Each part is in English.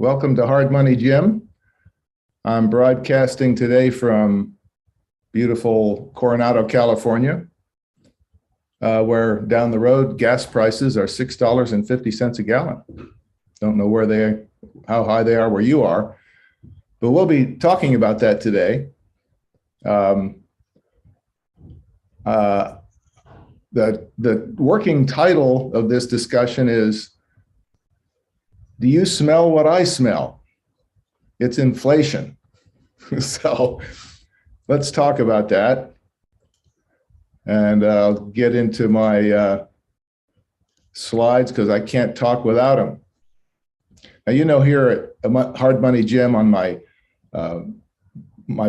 Welcome to Hard Money Jim. I'm broadcasting today from beautiful Coronado, California, where down the road gas prices are $6.50 a gallon. Don't know how high they are where you are, but we'll be talking about that today. The working title of this discussion is, do you smell what I smell? It's inflation. So let's talk about that. And I'll get into my slides because I can't talk without them. Now, you know, here at Hard Money Jim on my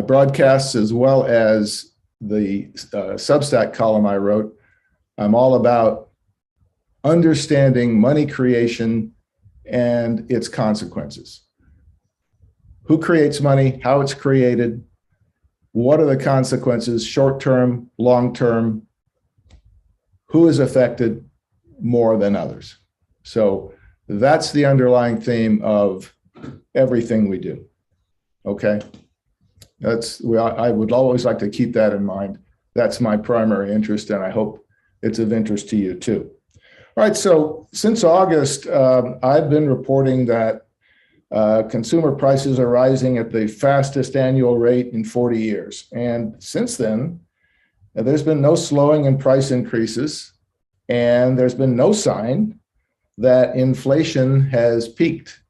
broadcasts, as well as the Substack column I wrote, I'm all about understanding money creation and its consequences. Who creates money, how it's created, what are the consequences, short-term, long-term, who is affected more than others. So that's the underlying theme of everything we do, okay? I would always like to keep that in mind. That's my primary interest, and I hope it's of interest to you too. All right, so since August, I've been reporting that consumer prices are rising at the fastest annual rate in 40 years. And since then, there's been no slowing in price increases, and there's been no sign that inflation has peaked.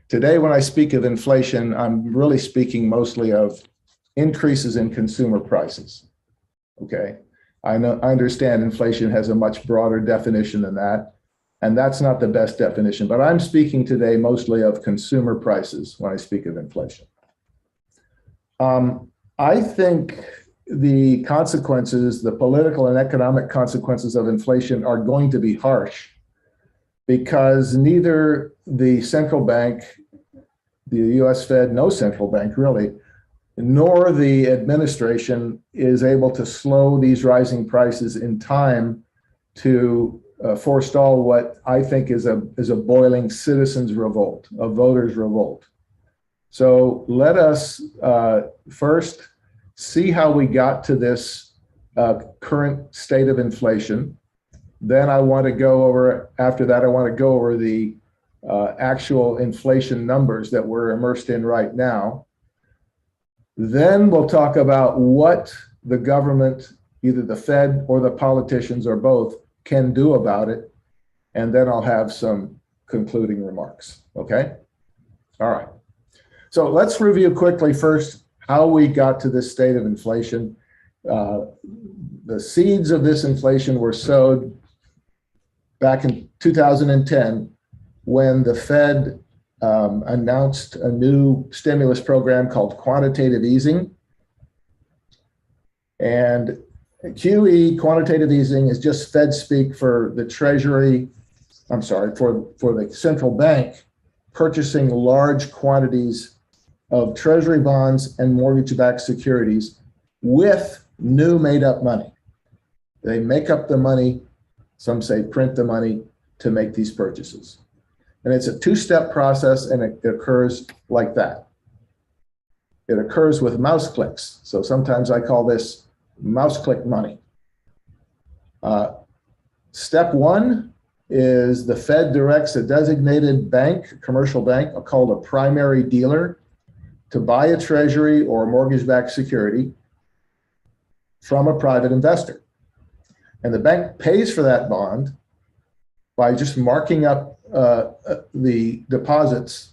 Today, when I speak of inflation, I'm really speaking mostly of increases in consumer prices, okay? I understand inflation has a much broader definition than that, and that's not the best definition, but I'm speaking today mostly of consumer prices when I speak of inflation. I think the consequences, the political and economic consequences of inflation are going to be harsh because neither the central bank, the US Fed, no central bank really, nor the administration is able to slow these rising prices in time to forestall what I think is a boiling citizens' revolt, a voters' revolt. So let us first see how we got to this current state of inflation. Then I want to go over, after that, I want to go over the actual inflation numbers that we're immersed in right now. Then we'll talk about what the government, either the Fed or the politicians or both, can do about it. And then I'll have some concluding remarks, okay? All right. So let's review quickly first how we got to this state of inflation. The seeds of this inflation were sowed back in 2010 when the Fed announced a new stimulus program called quantitative easing. And QE, quantitative easing, is just Fed speak for the Treasury, for the central bank purchasing large quantities of Treasury bonds and mortgage-backed securities with new made-up money. They make up the money, some say print the money, to make these purchases. And it's a two-step process, and it occurs like that. It occurs with mouse clicks. So sometimes I call this mouse click money. Step one is the Fed directs a designated bank, commercial bank, called a primary dealer, to buy a treasury or a mortgage-backed security from a private investor. And the bank pays for that bond by just marking up the deposits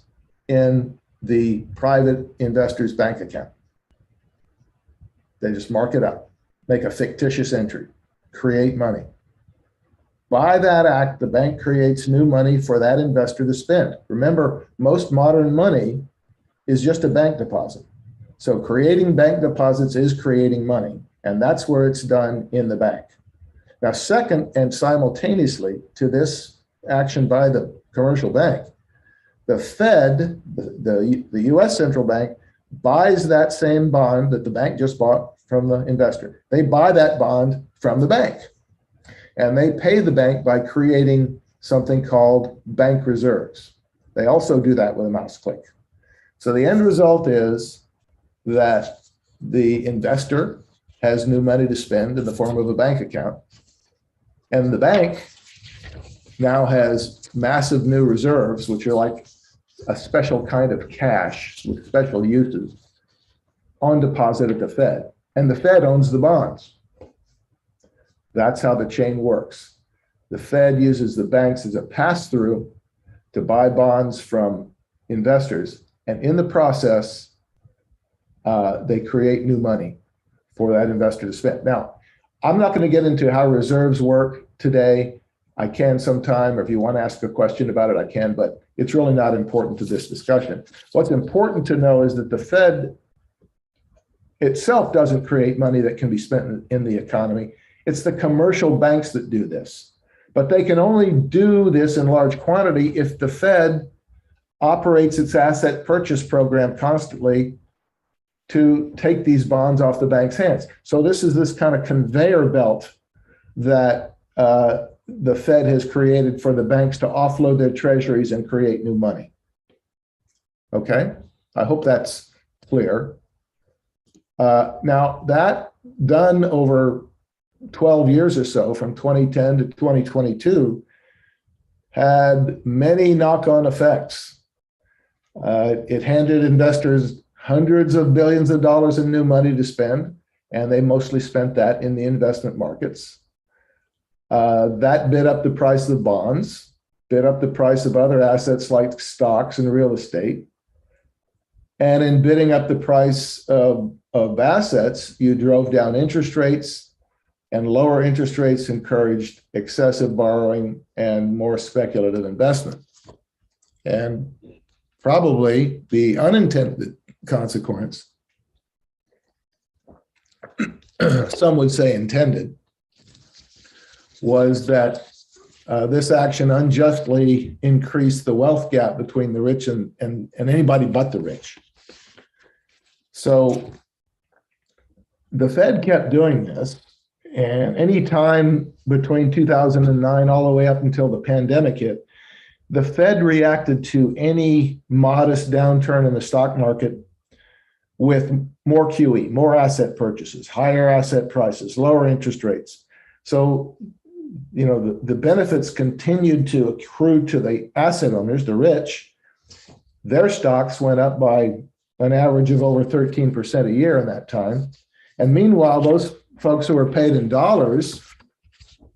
in the private investor's bank account. They just mark it up, make a fictitious entry, create money. By that act, the bank creates new money for that investor to spend. Remember, most modern money is just a bank deposit. So creating bank deposits is creating money, and that's where it's done in the bank. Now, second, and simultaneously to this action by the commercial bank, the Fed, the US central bank, buys that same bond that the bank just bought from the investor. They buy that bond from the bank, and they pay the bank by creating something called bank reserves. They also do that with a mouse click. So the end result is that the investor has new money to spend in the form of a bank account. And the bank now has massive new reserves, which are like a special kind of cash with special uses on deposit at the Fed. And the Fed owns the bonds. That's how the chain works. The Fed uses the banks as a pass-through to buy bonds from investors. And in the process, they create new money for that investor to spend. Now, I'm not going to get into how reserves work today. I can sometime, or if you want to ask a question about it, I can, but it's really not important to this discussion. What's important to know is that the Fed itself doesn't create money that can be spent in the economy. It's the commercial banks that do this. But they can only do this in large quantity if the Fed operates its asset purchase program constantly to take these bonds off the bank's hands. So this is this kind of conveyor belt that the Fed has created for the banks to offload their treasuries and create new money. Okay, I hope that's clear. Now that done over 12 years or so, from 2010 to 2022, had many knock-on effects. It handed investors hundreds of billions of dollars in new money to spend, and they mostly spent that in the investment markets. That bid up the price of bonds, bid up the price of other assets like stocks and real estate. And in bidding up the price of assets, you drove down interest rates, and lower interest rates encouraged excessive borrowing and more speculative investment. And probably the unintended consequence, some would say intended, was that this action unjustly increased the wealth gap between the rich and anybody but the rich. So the Fed kept doing this, and any time between 2009 all the way up until the pandemic hit, the Fed reacted to any modest downturn in the stock market with more QE, more asset purchases, higher asset prices, lower interest rates. So, you know, the benefits continued to accrue to the asset owners, the rich. Their stocks went up by an average of over 13% a year in that time. And meanwhile, those folks who were paid in dollars,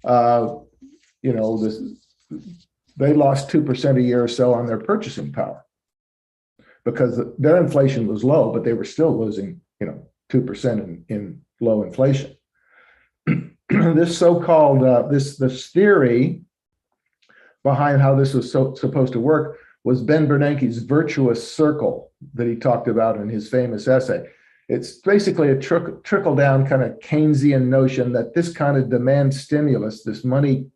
you know, they lost 2% a year or so on their purchasing power because their inflation was low, but they were still losing, you know, 2% in low inflation. This so-called, this theory behind how this was supposed to work was Ben Bernanke's virtuous circle that he talked about in his famous essay. It's basically a trickle-down kind of Keynesian notion that this kind of demand stimulus, this money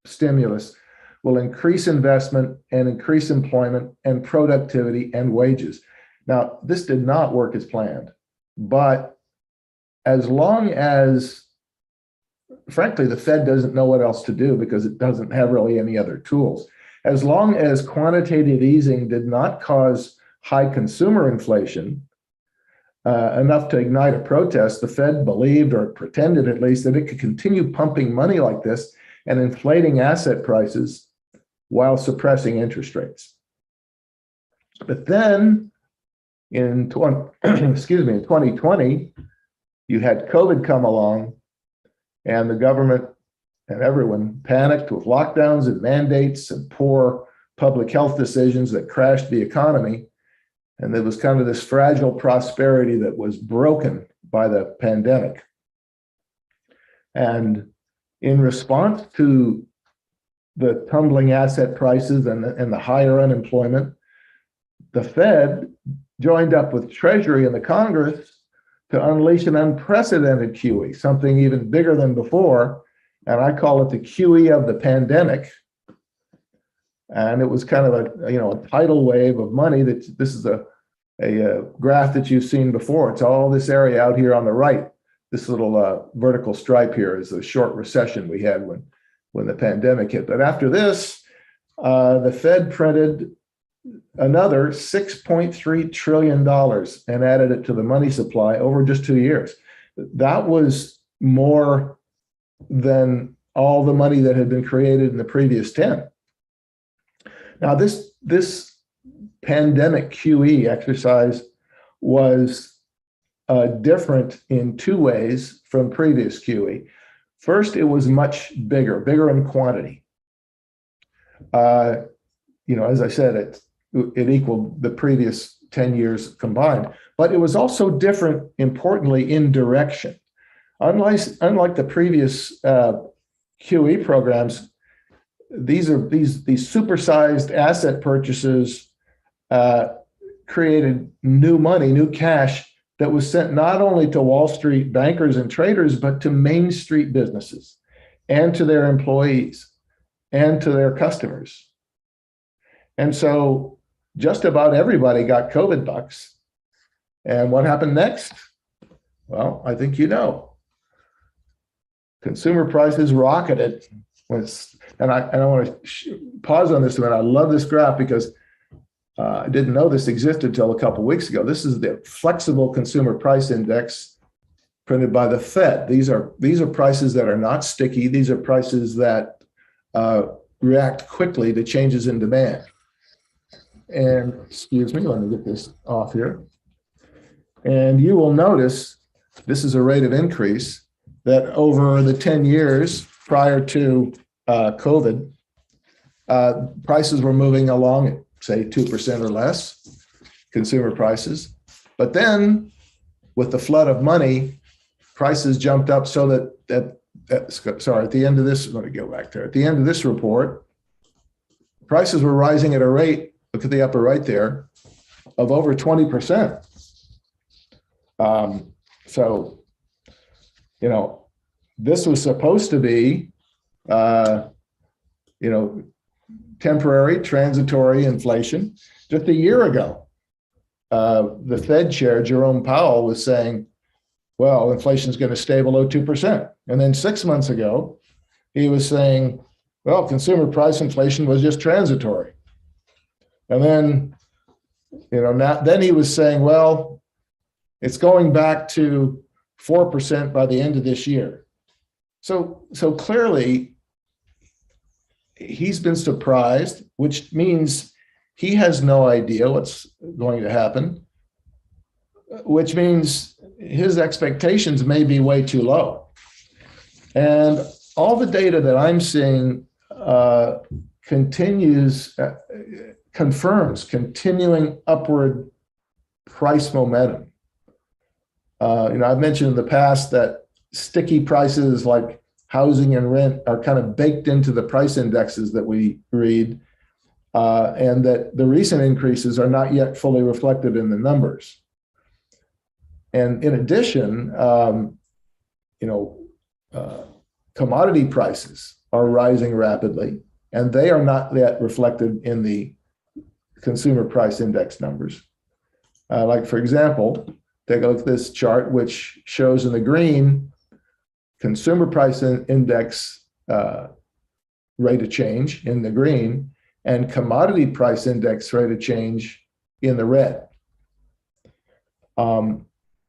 stimulus, will increase investment and increase employment and productivity and wages. Now, this did not work as planned, but as long as, frankly, the Fed doesn't know what else to do because it doesn't have really any other tools. As long as quantitative easing did not cause high consumer inflation, enough to ignite a protest, the Fed believed, or pretended at least, that it could continue pumping money like this and inflating asset prices while suppressing interest rates. But then in 2020, you had COVID come along, and the government and everyone panicked with lockdowns and mandates and poor public health decisions that crashed the economy. And there was kind of this fragile prosperity that was broken by the pandemic. And in response to the tumbling asset prices and the higher unemployment, the Fed joined up with Treasury and the Congress to unleash an unprecedented QE, something even bigger than before. And I call it the QE of the pandemic. And it was kind of a tidal wave of money. That this is a graph that you've seen before. It's all this area out here on the right. This little vertical stripe here is the short recession we had when the pandemic hit. But after this, the Fed printed another $6.3 trillion and added it to the money supply over just 2 years. That was more than all the money that had been created in the previous 10. Now, this pandemic QE exercise was different in two ways from previous QE. First, it was much bigger in quantity. As I said, it equaled the previous 10 years combined, but it was also different, importantly, in direction. Unlike the previous QE programs, these supersized asset purchases created new money, new cash that was sent not only to Wall Street bankers and traders, but to Main Street businesses and to their employees and to their customers. And so just about everybody got COVID bucks. And what happened next? Well, I think you know. Consumer prices rocketed. And I want to pause on this a minute. I love this graph because I didn't know this existed until a couple of weeks ago. This is the flexible consumer price index printed by the Fed. These are prices that are not sticky. These are prices that react quickly to changes in demand. And excuse me, let me get this off here. And you will notice this is a rate of increase that over the 10 years prior to COVID, prices were moving along at, say, 2% or less, consumer prices. But then with the flood of money, prices jumped up so that at the end of this, let me go back there. At the end of this report, prices were rising at a rate, look at the upper right there, of over 20%. So, this was supposed to be, temporary, transitory inflation. Just a year ago, the Fed chair, Jerome Powell, was saying, well, inflation is going to stay below 2%. And then 6 months ago, he was saying, well, consumer price inflation was just transitory. And then, then he was saying, well, it's going back to 4% by the end of this year. So clearly, he's been surprised, which means he has no idea what's going to happen, which means his expectations may be way too low. And all the data that I'm seeing confirms continuing upward price momentum. I've mentioned in the past that sticky prices like housing and rent are kind of baked into the price indexes that we read, and that the recent increases are not yet fully reflected in the numbers. And in addition, commodity prices are rising rapidly, and they are not yet reflected in the consumer price index numbers. Like, for example, take a look at this chart, which shows in the green consumer price index rate of change in the green and commodity price index rate of change in the red.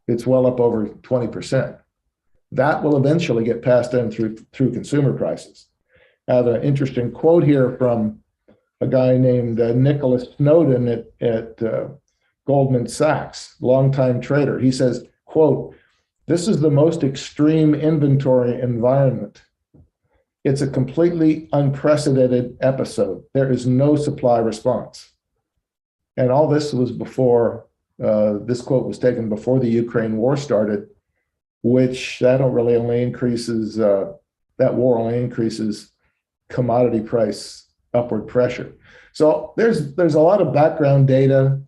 It's well up over 20%. That will eventually get passed on through consumer prices. I have an interesting quote here from a guy named Nicholas Snowden at Goldman Sachs, longtime trader. He says, quote, "This is the most extreme inventory environment. It's a completely unprecedented episode. There is no supply response." And all this was before, this quote was taken before the Ukraine war started, which that only increases, that war only increases commodity price upward pressure. So there's a lot of background data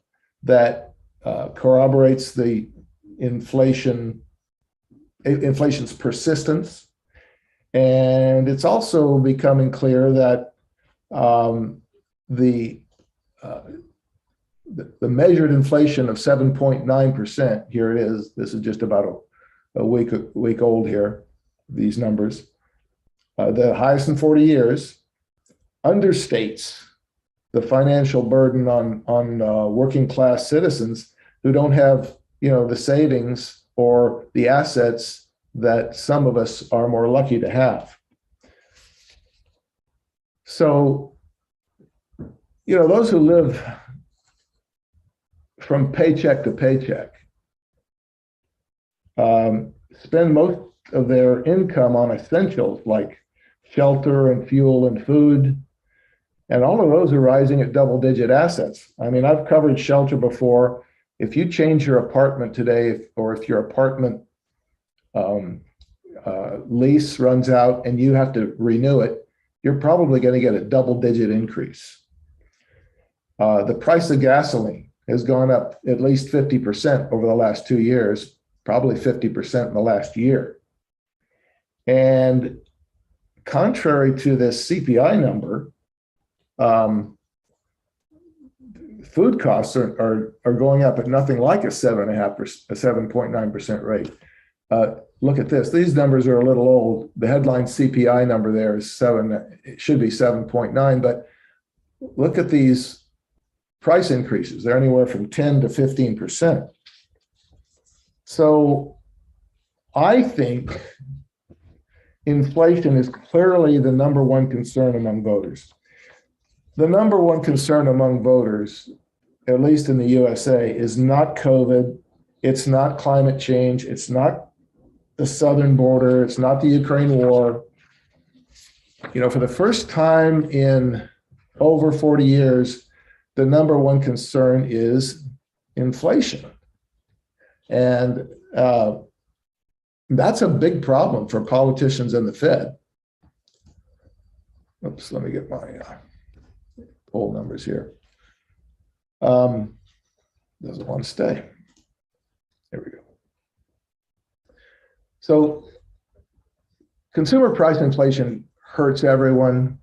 that corroborates the inflation's persistence. And it's also becoming clear that the measured inflation of 7.9%, here it is, this is just about a week old here, these numbers, the highest in 40 years, understates the financial burden on working class citizens who don't have, the savings or the assets that some of us are more lucky to have. So, those who live from paycheck to paycheck spend most of their income on essentials like shelter and fuel and food. And all of those are rising at double-digit assets. I mean, I've covered shelter before. If you change your apartment today, or if your apartment lease runs out and you have to renew it, you're probably going to get a double-digit increase. The price of gasoline has gone up at least 50% over the last 2 years, probably 50% in the last year. And contrary to this CPI number, food costs are going up at nothing like a 7.9% rate. Look at this. These numbers are a little old. The headline CPI number there is 7. It should be 7.9, but look at these price increases. They're anywhere from 10 to 15%. So I think inflation is clearly the number one concern among voters. The number one concern among voters, at least in the USA, is not COVID. It's not climate change. It's not the southern border. It's not the Ukraine war. For the first time in over 40 years, the number one concern is inflation. And that's a big problem for politicians and the Fed. Oops, let me get my poll numbers here. Doesn't want to stay. There we go. So consumer price inflation hurts everyone,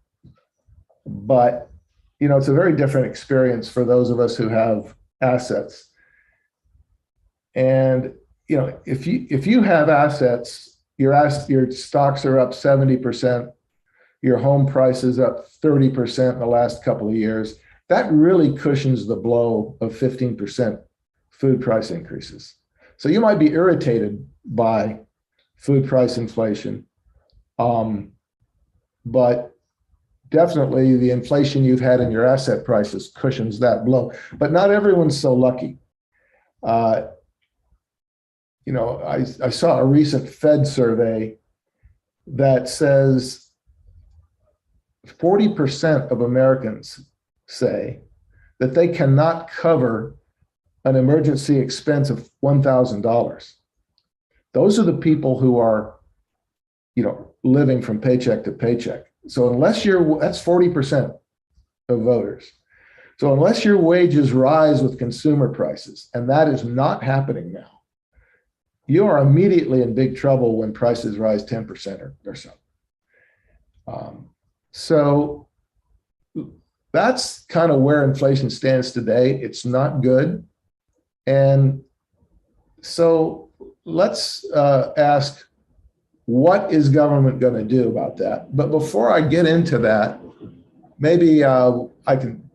but it's a very different experience for those of us who have assets. And if you have assets, your stocks are up 70%, your home price is up 30% in the last couple of years. That really cushions the blow of 15% food price increases. So you might be irritated by food price inflation, but definitely the inflation you've had in your asset prices cushions that blow. But not everyone's so lucky. I saw a recent Fed survey that says 40% of Americans say that they cannot cover an emergency expense of $1,000. Those are the people who are, living from paycheck to paycheck. So that's 40% of voters. So unless your wages rise with consumer prices, and that is not happening now, you are immediately in big trouble when prices rise 10% or so. So that's kind of where inflation stands today. It's not good. And so let's ask, what is government going to do about that? But before I get into that, maybe I can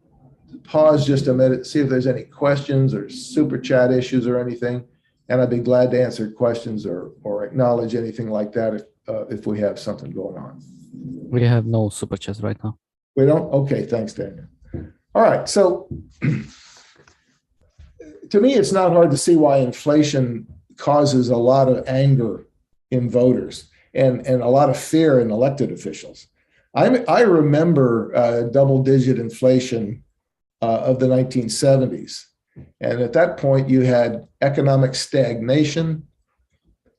pause just a minute, see if there's any questions or super chat issues or anything. And I'd be glad to answer questions or acknowledge anything like that if we have something going on. We have no super chats right now. We don't? Okay, thanks, Daniel. All right, so to me, it's not hard to see why inflation causes a lot of anger in voters and a lot of fear in elected officials. I remember double-digit inflation of the 1970s. And at that point, you had economic stagnation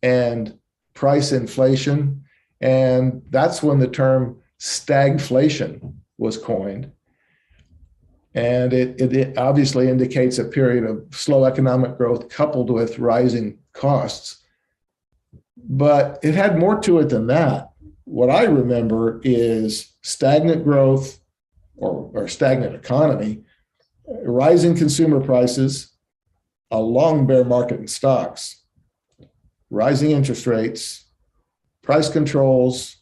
and price inflation. And that's when the term stagflation was coined. And it obviously indicates a period of slow economic growth coupled with rising costs. But it had more to it than that. What I remember is stagnant growth or stagnant economy, rising consumer prices, a long bear market in stocks, rising interest rates, price controls,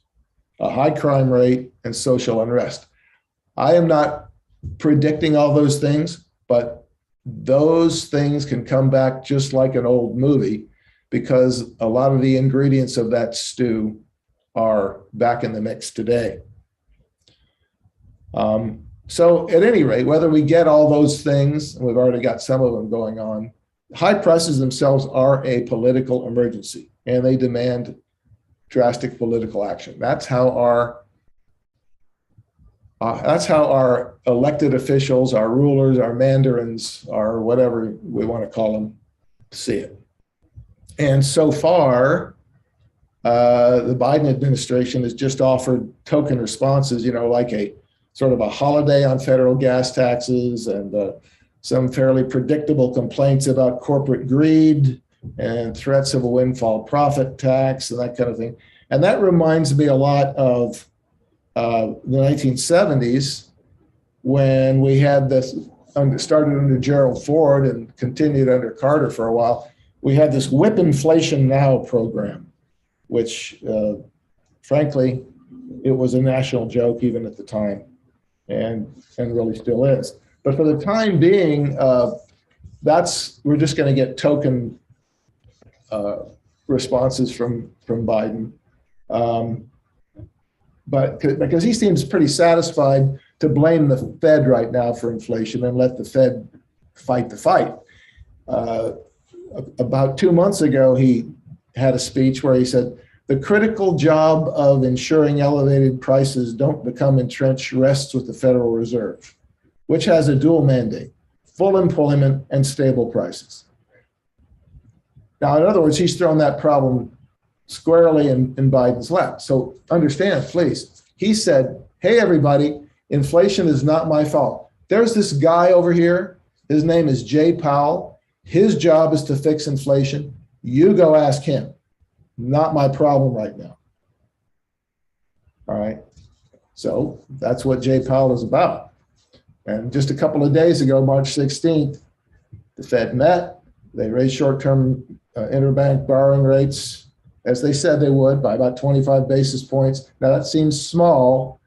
a high crime rate, and social unrest. I am not predicting all those things, but those things can come back just like an old movie because a lot of the ingredients of that stew are back in the mix today. So at any rate, whether we get all those things, and we've already got some of them going on, high prices themselves are a political emergency, and they demand drastic political action. That's how our elected officials, our rulers, our mandarins, our whatever we want to call them, see it. And so far, the Biden administration has just offered token responses, like a sort of a holiday on federal gas taxes and some fairly predictable complaints about corporate greed and threats of a windfall profit tax and that kind of thing. And that reminds me a lot of the 1970s when we had this, started under Gerald Ford and continued under Carter for a while. We had this Whip Inflation Now program, which frankly, it was a national joke even at the time. And really still is. But for the time being, we're just going to get token responses from Biden. But because he seems pretty satisfied to blame the Fed right now for inflation and let the Fed fight the fight. About 2 months ago, he had a speech where he said, "The critical job of ensuring elevated prices don't become entrenched rests with the Federal Reserve, which has a dual mandate, full employment and stable prices." Now, in other words, he's thrown that problem squarely in Biden's lap. So understand, please. He said, "Hey, everybody, inflation is not my fault. There's this guy over here. His name is Jay Powell. His job is to fix inflation. You go ask him. Not my problem right now." All right. So that's what Jay Powell is about. And just a couple of days ago, March 16th, the Fed met. They raised short-term interbank borrowing rates, as they said they would, by about 25 basis points. Now that seems small,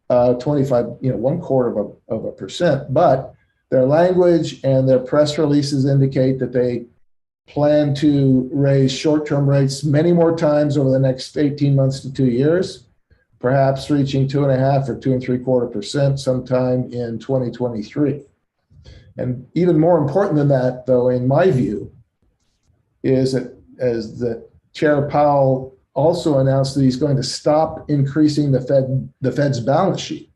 25, 1/4%, but their language and their press releases indicate that they plan to raise short-term rates many more times over the next 18 months to 2 years, perhaps reaching 2.5 or 2.75% sometime in 2023. And even more important than that, though, in my view, is that as the Chair Powell also announced that he's going to stop increasing the Fed's balance sheet,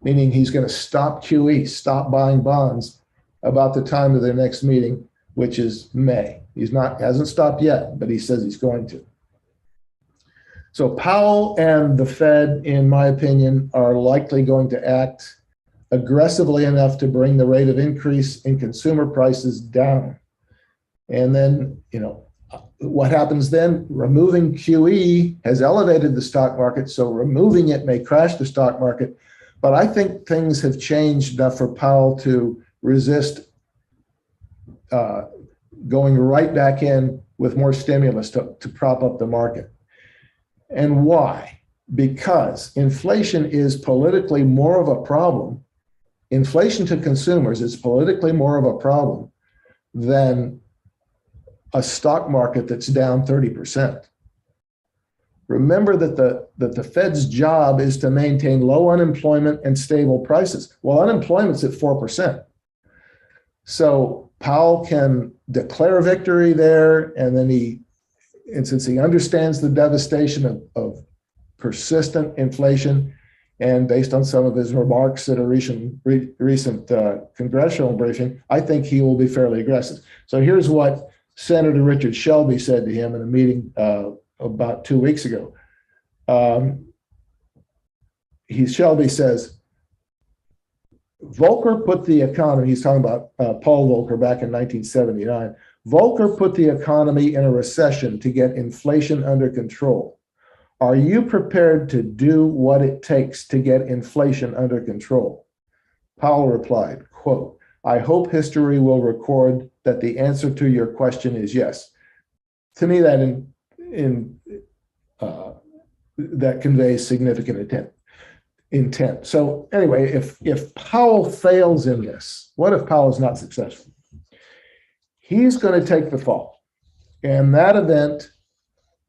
meaning he's going to stop QE, stop buying bonds about the time of their next meeting, which is May. Hasn't stopped yet, but he says he's going to. So Powell and the Fed, in my opinion, are likely going to act aggressively enough to bring the rate of increase in consumer prices down. And then, what happens then? Removing QE has elevated the stock market, so removing it may crash the stock market. But I think things have changed enough for Powell to resist going right back in with more stimulus to prop up the market. And why? Because inflation is politically more of a problem. Inflation to consumers is politically more of a problem than a stock market that's down 30%. Remember that the Fed's job is to maintain low unemployment and stable prices. Well, unemployment's at 4%. So Powell can declare victory there, and then since he understands the devastation of persistent inflation, and based on some of his remarks at a recent congressional briefing, I think he will be fairly aggressive. So here's what Senator Richard Shelby said to him in a meeting about 2 weeks ago. Shelby says, Volcker put the economy, he's talking about Paul Volcker back in 1979. Volcker put the economy in a recession to get inflation under control. Are you prepared to do what it takes to get inflation under control? Powell replied, quote, I hope history will record that the answer to your question is yes. To me, that conveys significant intent. intent. So anyway, if Powell fails in this, what if Powell is not successful? He's going to take the fall. And that event,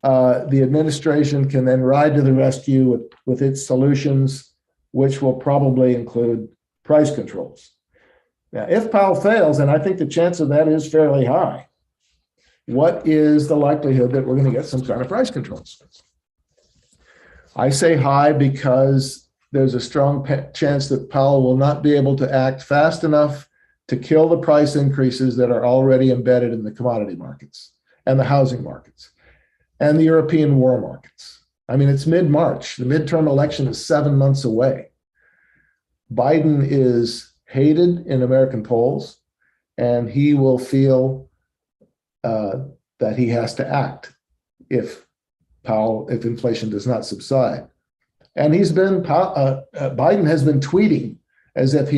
the administration can then ride to the rescue with its solutions, which will probably include price controls. Now, if Powell fails, and I think the chance of that is fairly high, what is the likelihood that we're going to get some kind of price controls? I say high because there's a strong chance that Powell will not be able to act fast enough to kill the price increases that are already embedded in the commodity markets and the housing markets and the European war markets. I mean, it's mid-March. The midterm election is 7 months away. Biden is hated in American polls, and he will feel that he has to act if inflation does not subside. And Biden has been tweeting as if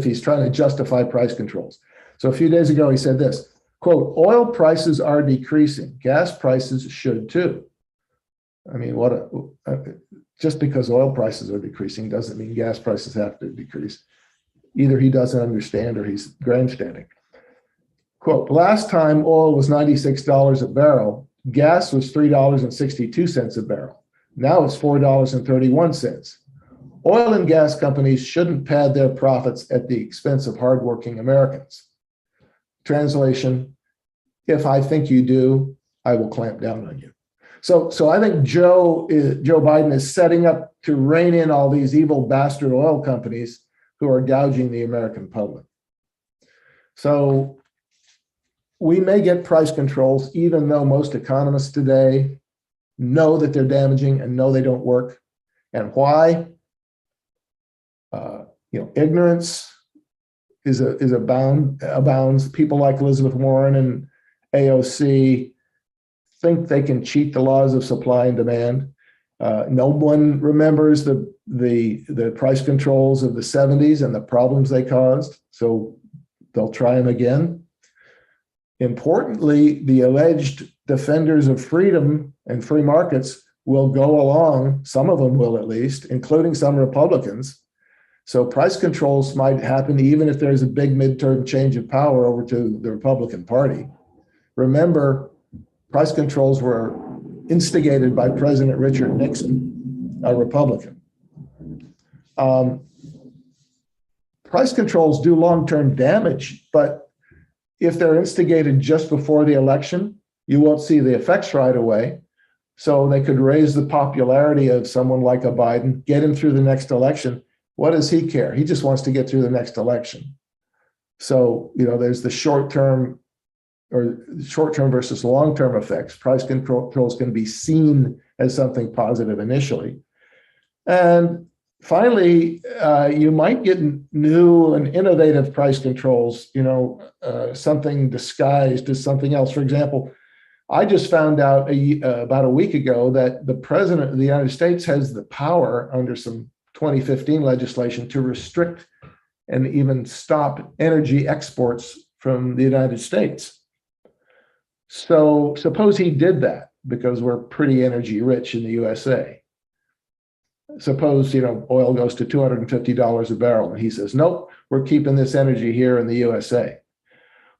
he's trying to justify price controls. So a few days ago, he said this, quote, "Oil prices are decreasing. Gas prices should too." I mean, just because oil prices are decreasing doesn't mean gas prices have to decrease. Either he doesn't understand or he's grandstanding. Quote, "Last time oil was $96 a barrel, gas was $3.62 a barrel. Now it's $4.31. Oil and gas companies shouldn't pad their profits at the expense of hardworking Americans." Translation, if I think you do, I will clamp down on you. So I think Joe Biden is setting up to rein in all these evil bastard oil companies who are gouging the American public. So we may get price controls, even though most economists today know that they're damaging and know they don't work. And why? Ignorance abounds. People like Elizabeth Warren and AOC think they can cheat the laws of supply and demand. No one remembers the price controls of the 70s and the problems they caused, so they'll try them again. Importantly, the alleged defenders of freedom and free markets will go along, some of them will at least, including some Republicans. So price controls might happen even if there's a big midterm change of power over to the Republican Party. Remember, price controls were instigated by President Richard Nixon, a Republican. Price controls do long-term damage, but if they're instigated just before the election, you won't see the effects right away. So they could raise the popularity of someone like a Biden, get him through the next election. What does he care? He just wants to get through the next election. So, there's the short-term versus long-term effects. Price controls can be seen as something positive initially. And finally, you might get new and innovative price controls, something disguised as something else. For example, I just found out about a week ago that the President of the United States has the power under some 2015 legislation to restrict and even stop energy exports from the United States. So suppose he did that because we're pretty energy rich in the USA. Suppose, oil goes to $250 a barrel and he says, nope, we're keeping this energy here in the USA.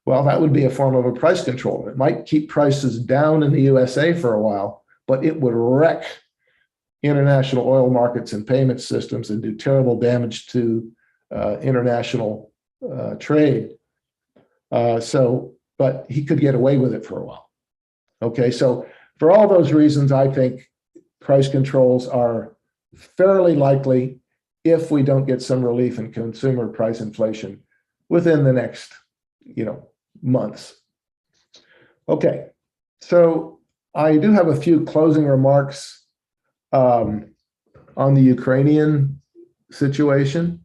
Well, that would be a form of a price control. It might keep prices down in the USA for a while, but it would wreck international oil markets and payment systems and do terrible damage to international trade. But he could get away with it for a while. Okay, so for all those reasons, I think price controls are fairly likely if we don't get some relief in consumer price inflation within the next, months. Okay, so I do have a few closing remarks on the Ukrainian situation,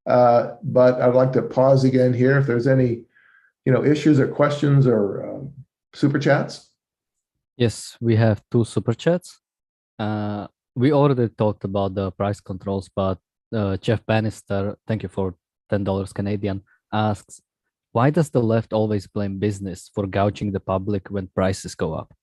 but I'd like to pause again here if there's any, issues or questions or super chats. Yes, we have 2 super chats. We already talked about the price controls, but Jeff Bannister, thank you for $10 Canadian, asks, why does the left always blame business for gouging the public when prices go up?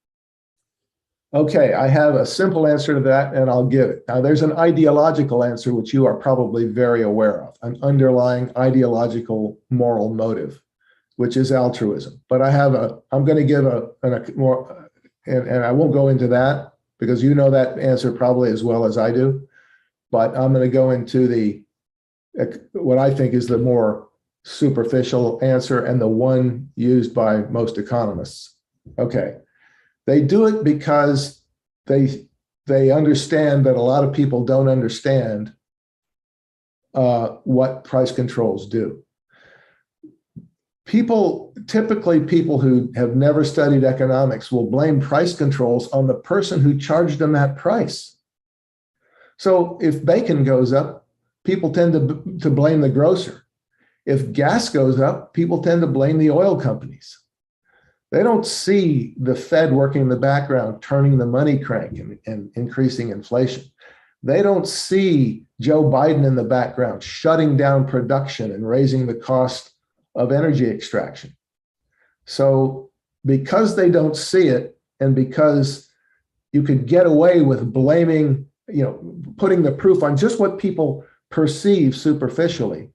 Okay, I have a simple answer to that, and I'll give it. Now, there's an ideological answer, which you are probably very aware of, an underlying ideological moral motive, which is altruism. But I'm going to give a more, and I won't go into that because you know that answer probably as well as I do. But I'm going to go into what I think is the more superficial answer and the one used by most economists. Okay. They do it because they understand that a lot of people don't understand what price controls do. Typically people who have never studied economics will blame price controls on the person who charged them that price. So if bacon goes up, people tend to blame the grocer. If gas goes up, people tend to blame the oil companies. They don't see the Fed working in the background, turning the money crank and increasing inflation. They don't see Joe Biden in the background, shutting down production and raising the cost of energy extraction. So because they don't see it, and because you could get away with blaming, putting the proof on just what people perceive superficially,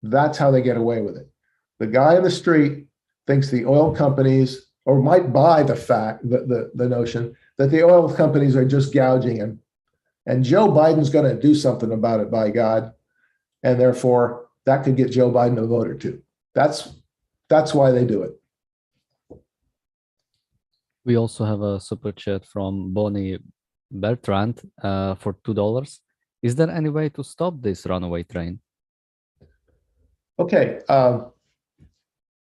that's how they get away with it. The guy in the street thinks the oil companies, or might buy the notion that the oil companies are just gouging him. And Joe Biden's going to do something about it, by God. And therefore, that could get Joe Biden a vote or two. That's why they do it. We also have a super chat from Bonnie Bertrand for $2. Is there any way to stop this runaway train? Okay.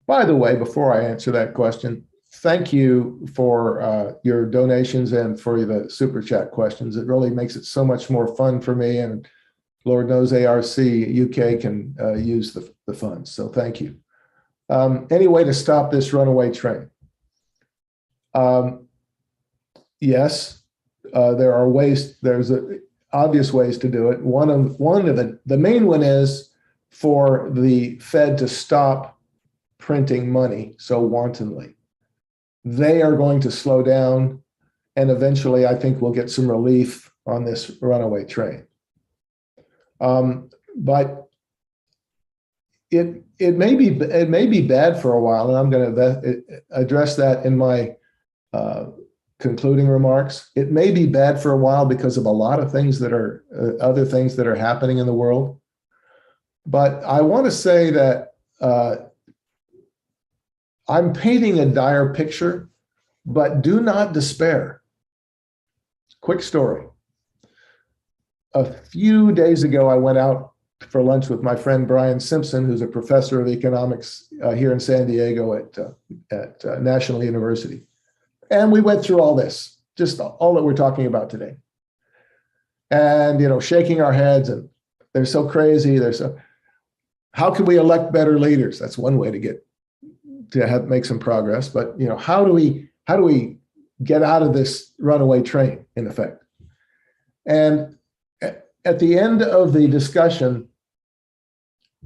By the way, before I answer that question, thank you for your donations and for the super chat questions. It really makes it so much more fun for me, and Lord knows ARC UK can use the funds. So thank you. Any way to stop this runaway train? Yes, there are ways. There's obvious ways to do it. One of the main one is for the Fed to stop printing money so wantonly. They are going to slow down, and eventually I think we'll get some relief on this runaway train. But it may be bad for a while, and I'm going to address that in my concluding remarks. It may be bad for a while because of a lot of things that are other things that are happening in the world. But I want to say that I'm painting a dire picture, but do not despair. Quick story. A few days ago, I went out for lunch with my friend Brian Simpson, who's a professor of economics here in San Diego at National University. And we went through all this, just all that we're talking about today. And, shaking our heads, and they're so crazy. How can we elect better leaders? That's one way to make some progress. But, how do we get out of this runaway train, in effect? And at the end of the discussion,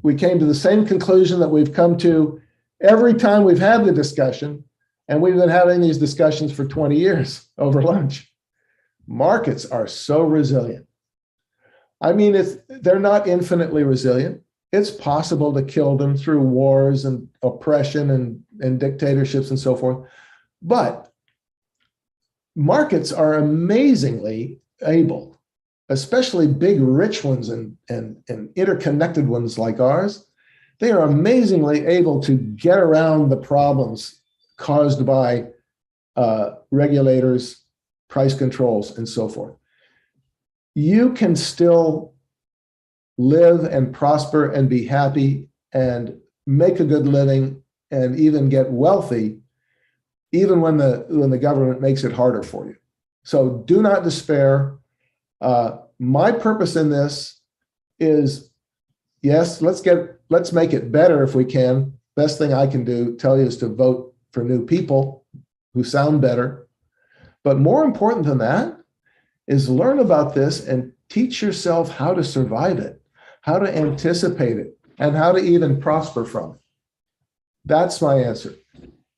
we came to the same conclusion that we've come to every time we've had the discussion, and we've been having these discussions for 20 years over lunch. Markets are so resilient. I mean, they're not infinitely resilient. It's possible to kill them through wars and oppression and dictatorships and so forth. But markets are amazingly able, especially big, rich ones and interconnected ones like ours. They are amazingly able to get around the problems caused by regulators, price controls, and so forth. You can still live and prosper and be happy and make a good living and even get wealthy, even when the government makes it harder for you. So do not despair. My purpose in this is, yes, let's make it better if we can. Best thing I can tell you is to vote for new people who sound better. But more important than that is learn about this and teach yourself how to survive it, how to anticipate it, and how to even prosper from it. That's my answer.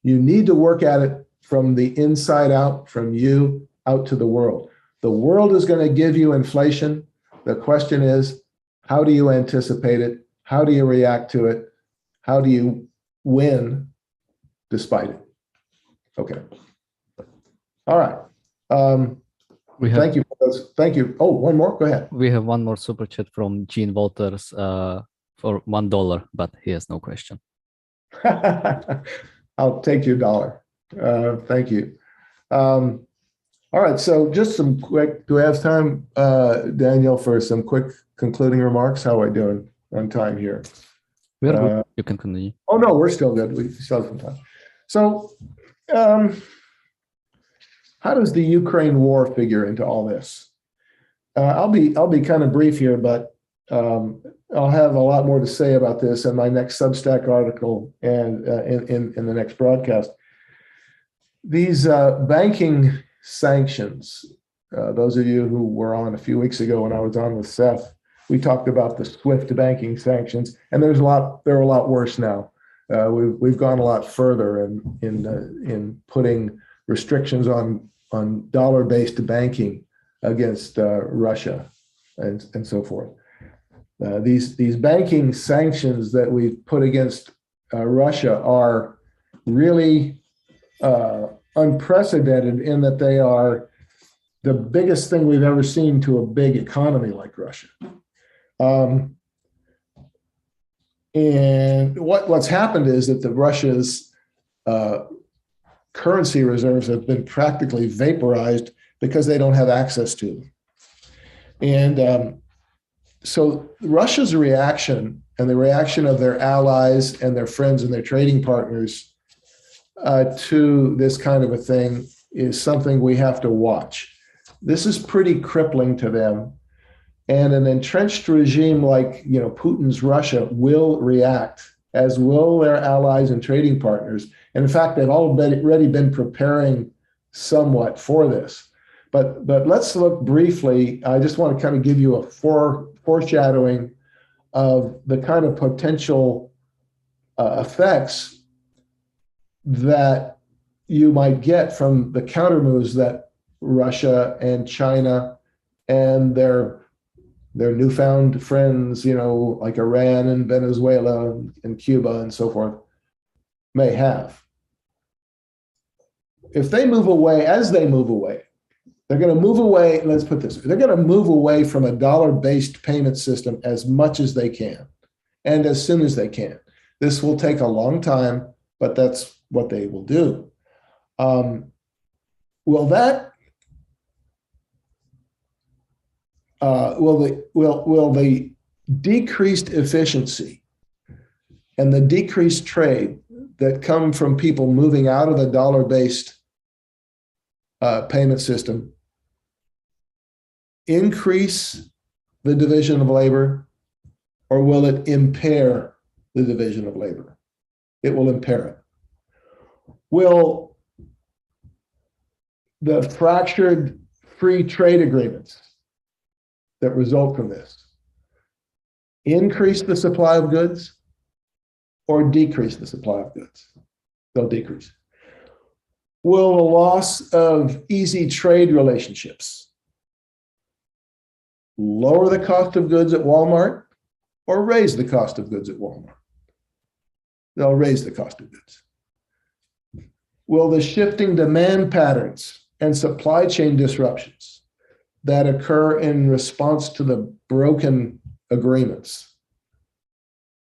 You need to work at it from the inside out, from you out to the world. The world is going to give you inflation. The question is, how do you anticipate it? How do you react to it? How do you win despite it? Okay. All right. Thank you for those. Thank you. Oh, one more. Go ahead. We have one more super chat from Gene Walters for $1, but he has no question. I'll take your dollar. Thank you. All right. So just some quick, do we have time, Daniel, for some quick concluding remarks? How are we doing on time here? We're good. You can continue. Oh, no, we're still good. We still have some time. So how does the Ukraine war figure into all this? I'll be kind of brief here, but I'll have a lot more to say about this in my next Substack article and in the next broadcast. These banking sanctions, those of you who were on a few weeks ago when I was on with Seth, we talked about the SWIFT banking sanctions, and they're a lot worse now. We've gone a lot further in putting restrictions on dollar-based banking against Russia and so forth. These banking sanctions that we've put against Russia are really unprecedented in that they are the biggest thing we've ever seen to a big economy like Russia. And what's happened is that Russia's currency reserves have been practically vaporized because they don't have access to them. And so Russia's reaction and the reaction of their allies and their friends and their trading partners to this kind of a thing is something we have to watch. This is pretty crippling to them. And an entrenched regime like, Putin's Russia will react, as will their allies and trading partners. And in fact, they've already been preparing somewhat for this. But let's look briefly. I just want to kind of give you a foreshadowing of the kind of potential effects that you might get from the counter moves that Russia and China and their newfound friends, like Iran and Venezuela and Cuba and so forth, may have. If they move away, as they move away, they're going to move away. Let's put this: they're going to move away from a dollar-based payment system as much as they can, and as soon as they can. This will take a long time, but that's what they will do. Will the decreased efficiency and the decreased trade that come from people moving out of the dollar-based payment system increase the division of labor, or will it impair the division of labor? It will impair it. Will the fractured free trade agreements that result from this increase the supply of goods or decrease the supply of goods? They'll decrease. Will the loss of easy trade relationships lower the cost of goods at Walmart or raise the cost of goods at Walmart? They'll raise the cost of goods. Will the shifting demand patterns and supply chain disruptions that occur in response to the broken agreements,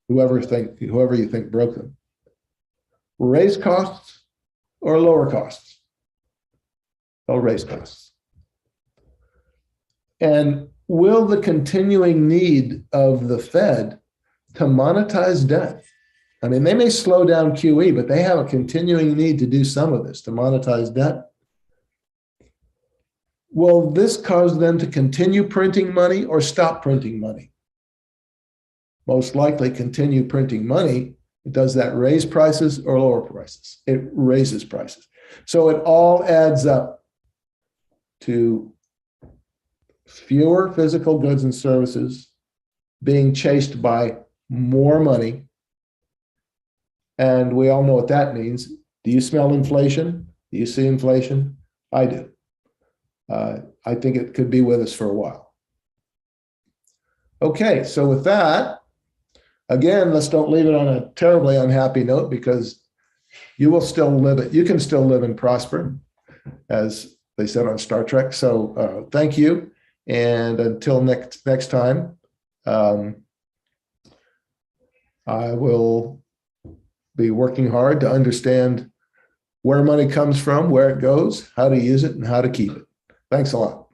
whoever you think broke them, raise costs or lower costs? They'll raise costs. And will the continuing need of the Fed to monetize debt? I mean, they may slow down QE, but they have a continuing need to do some of this, to monetize debt. Will this cause them to continue printing money or stop printing money? Most likely continue printing money. Does that raise prices or lower prices? It raises prices. So it all adds up to fewer physical goods and services being chased by more money. And we all know what that means. Do you smell inflation? Do you see inflation? I do. I think it could be with us for a while. Okay, so with that, again, let's don't leave it on a terribly unhappy note, because you will still live it. You can still live and prosper, as they said on Star Trek. So thank you. And until next time, I will be working hard to understand where money comes from, where it goes, how to use it, and how to keep it. Thanks a lot.